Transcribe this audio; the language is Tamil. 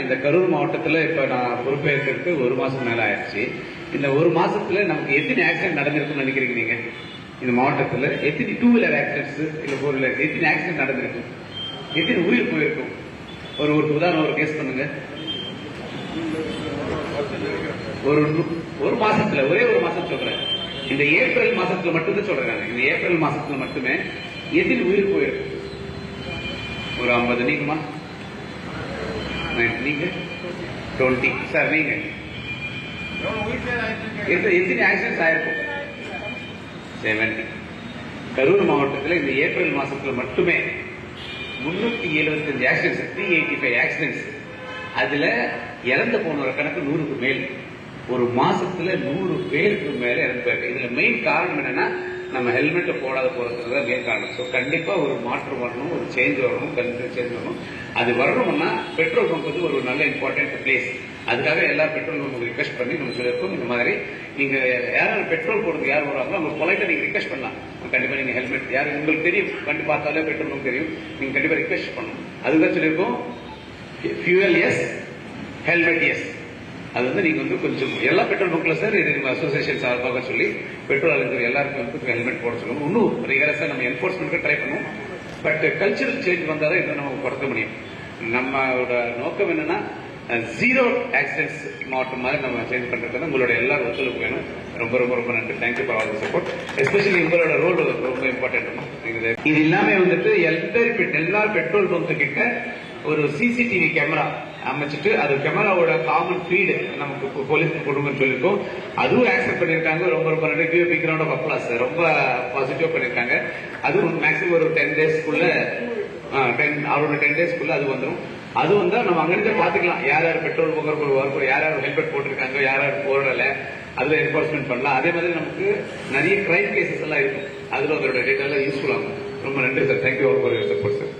இந்த கரூர் மாவட்டத்தில் இப்ப நான் பொறுப்பேற்கிறதுக்கு ஒரு மாசம் மேல ஆயிடுச்சு. இந்த ஒரு மாசத்துல நமக்கு எத்தனை ஆக்சிடென்ட் நடந்திருக்குன்னு நினைக்கிறீங்க நீங்க? இந்த மாவட்டத்தில் எத்தனை 2 வீலர் ஆக்சிடென்ட்ஸ் இல்ல 4 வீலர் எத்தனை ஆக்சிடென்ட் நடந்திருக்கும்? எத்தனை உயிர் போயிருக்கும்? ஒரு உதாரணம் ஒரு கேஸ் பண்ணுங்க. ஒரு மாசத்துல ஒரே ஒரு மாசம் சொல்றேன். இந்த ஏப்ரல் மாசத்துல மட்டும்தான் சொல்றேன். இந்த ஏப்ரல் மாசத்துல மட்டுமே எத்தனை உயிர் போயிருக்கும்? ஒரு 50. நீங்கம்மா? நீங்க 20. சார் நீங்க எத்தனை ஆக்சிடென்ட் ஆயிருக்கும்? 70. கரூர் மாவட்டத்தில் இந்த ஏப்ரல் மாசத்துல மட்டுமே 375 ஆக்சிடென்ட்ஸ், 385 ஆக்சிடென்ட்ஸ். அதுல இறந்து போனவர கணக்கு 100க்கு மேல். ஒரு மாசத்துல 100 பேருக்கு மேல இறந்து போயிருக்கு. இதுல மெயின் காரணம் என்னன்னா நம்ம ஹெல்மெட் போடாத போறதுதான் மெயின் காரணம். ஸோ கண்டிப்பா ஒரு மாற்றம் வரணும், ஒரு சேஞ்ச் வரணும், கல்ச்சர் சேஞ்ச் வரணும். அது வரணும்னா பெட்ரோல் பங்க் வந்து ஒரு நல்ல இம்பார்ட்டன்ட் பிளேஸ். அதுக்காக எல்லா பெட்ரோல் பங்க் ரிக்வெஸ்ட் பண்ணி நம்ம சொல்லியிருக்கோம். இந்த மாதிரி நீங்க யாரும் பெட்ரோல் போடுறது யார் வராங்களோ அவங்க பொலைட்டா நீங்க ரிக்வெஸ்ட் பண்ணலாம். கண்டிப்பா நீங்க ஹெல்மெட் யாரு உங்களுக்கு தெரியும், கண்டிப்பா பார்த்தாலே பெட்ரோல் பங்க் தெரியும், நீங்க கண்டிப்பா ரிக்வெஸ்ட் பண்ணணும். அதுதான் சொல்லியிருக்கோம். Fuel yes, helmet yes. அது வந்து நீங்க வந்து கொஞ்சம் எல்லா பெட்ரோல் பங்க்ல சார் இது அசோசியேஷன் சார்பாக சொல்லி பெட்ரோல் அலுவலர் எல்லாருக்கும் வந்து ஹெல்மெட் போட சொல்லுவோம். இன்னும் ரிகரஸா நம்ம என்போர்ஸ்மெண்ட் ட்ரை பண்ணுவோம். பட் கல்ச்சரல் சேஞ்ச் வந்தாதான் இதை நம்ம குறைக்க முடியும். நம்மளோட நோக்கம் என்னன்னா 0 ஆக்சிடென்ட்ஸ் மாவட்டம் மாதிரி நம்ம சேஞ்ச் பண்றது. உங்களோட எல்லாரும் ஒத்துழைப்பு வேணும். ரொம்ப ரொம்ப ரொம்ப நன்றி. Thank you for all the support. Especially உங்களோட ரோல் ரொம்ப இம்பார்ட்டன்ட். இது எல்லாமே வந்துட்டு எல்லா பெட்ரோல் பங்க் கிட்ட ஒரு சிசிடிவி கேமரா அமைச்சிட்டு அது கேமராவோட காமன் ஃபீடு நமக்கு போலீஸ்க்கு கொடுங்கன்னு சொல்லியிருக்கோம். அதுவும் ஆக்செப்ட் பண்ணிருக்காங்க. ரொம்ப ரொம்ப நன்றி. Big round of applause. ரொம்ப பாசிட்டிவா பண்ணிருக்காங்க. அதுவும் மேக்ஸிமம் ஒரு 10 டேஸ்க்குள்ள அவரோட 10 டேஸ்க்குள்ள அது வந்துடும். அது வந்தா நம்ம அங்கிருந்து பாத்துக்கலாம் யார் யார் பெட்ரோல் போகிற யார் யார் ஹெல்மெட் போட்டிருக்காங்க, யார் யார் போடல, அதுல என்போர்ஸ்மெண்ட் பண்ணலாம். அதே மாதிரி நமக்கு நிறைய கிரைம் கேசஸ் எல்லாம் இருக்கும். அதுல உங்களோட டேட்டா எல்லாம் யூஸ்ஃபுல் ஆகும். ரொம்ப நன்றி sir. Thank you for your support sir.